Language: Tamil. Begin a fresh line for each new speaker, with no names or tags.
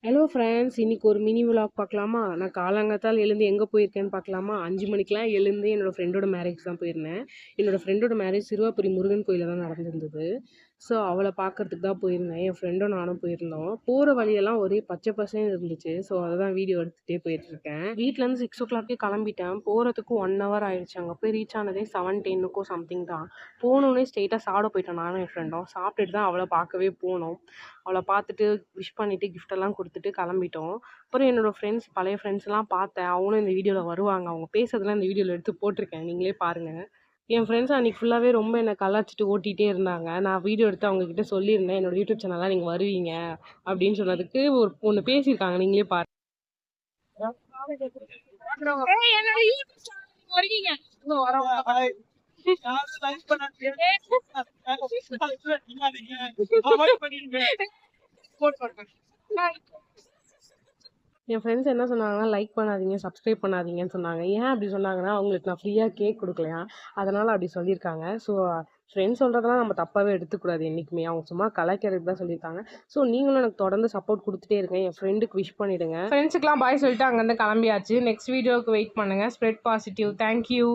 ஹலோ ஃப்ரெண்ட்ஸ், இன்னைக்கு ஒரு மினி விலாக் பார்க்கலாமா? நான் காலங்காத்தால எழுந்து எங்கே போயிருக்கேன்னு பார்க்கலாமா? 5 மணிக்கெலாம் எழுந்து என்னோடய ஃப்ரெண்டோட மேரேஜ் தான் போயிருந்தேன். என்னோடய ஃப்ரெண்டோட மேரேஜ் சிறுவாபுரி முருகன் கோயிலில் தான் நடந்திருந்தது. ஸோ அவளை பார்க்கறதுக்கு தான் போயிருந்தேன். என் ஃப்ரெண்டும் நானும் போயிருந்தோம். போகிற வழியெல்லாம் ஒரே பச்சை பசேல்னு இருந்துச்சு. ஸோ அதை தான் வீடியோ எடுத்துகிட்டே போயிட்டுருக்கேன். வீட்டிலேருந்து 6 o'clock கிளம்பிட்டேன். போகிறதுக்கு 1 hour ஆயிடுச்சு. அங்கே போய் ரீச் ஆனதே 7:10 சம்திங் தான். போனோடனே ஸ்ட்ரெயிட்டாக சாப்பிட போயிட்டோம் நானும் என் ஃப்ரெண்டும். சாப்பிட்டுட்டு தான் அவளை பார்க்கவே போனோம். அவளை பார்த்துட்டு விஷ் பண்ணிவிட்டு கிஃப்டெல்லாம் கொடுத்துட்டு கிளம்பிட்டோம். அப்புறம் என்னோடய ஃப்ரெண்ட்ஸ் பழைய ஃப்ரெண்ட்ஸ்லாம் பார்த்தேன். அவங்களும் இந்த வீடியோவில் வருவாங்க. அவங்க பேசுறதெல்லாம் இந்த வீடியோவில் எடுத்து போட்டிருக்கேன். நீங்களே பாருங்கள். என் ஃப்ரெண்ட்ஸ் அன்றைக்கி ஃபுல்லாகவே ரொம்ப என்னை கலாய்ச்சிட்டு ஓட்டிகிட்டே இருந்தாங்க. நான் வீடியோ எடுத்து அவங்கக்கிட்ட சொல்லியிருந்தேன், என்னோடய யூடியூப் சேனல்லாம் நீங்கள் வருவீங்க அப்படின்னு சொன்னதுக்கு ஒன்று பேசியிருக்காங்க. நீங்களே பாருங்க. என் ஃப்ரெண்ட்ஸ் என்ன சொன்னாங்கன்னா, லைக் பண்ணாதீங்க, சப்ஸ்கிரைப் பண்ணாதீங்கன்னு சொன்னாங்க. ஏன் அப்படி சொன்னாங்கன்னா, அவங்களுக்கு நான் ஃப்ரீயாக கேக் கொடுக்கலையாம். அதனால் அப்படி சொல்லியிருக்காங்க. ஸோ ஃப்ரெண்ட்ஸ் சொல்கிறதெல்லாம் நம்ம தப்பாகவே எடுத்துக்கூடாது என்றைக்குமே. அவங்க சும்மா கலாய்க்கிறதுக்கு தான் சொல்லியிருக்காங்க. ஸோ நீங்களும் எனக்கு தொடர்ந்து சப்போர்ட் கொடுத்துட்டே இருங்க. என் ஃப்ரெண்டுக்கு விஷ் பண்ணிவிடுங்க. ஃப்ரெண்ட்ஸுக்கெலாம் பாய் சொல்லிட்டு அங்கேருந்து கிளம்பியாச்சு. நெக்ஸ்ட் வீடியோவுக்கு வெயிட் பண்ணுங்கள். Spread positive. தேங்க்யூ.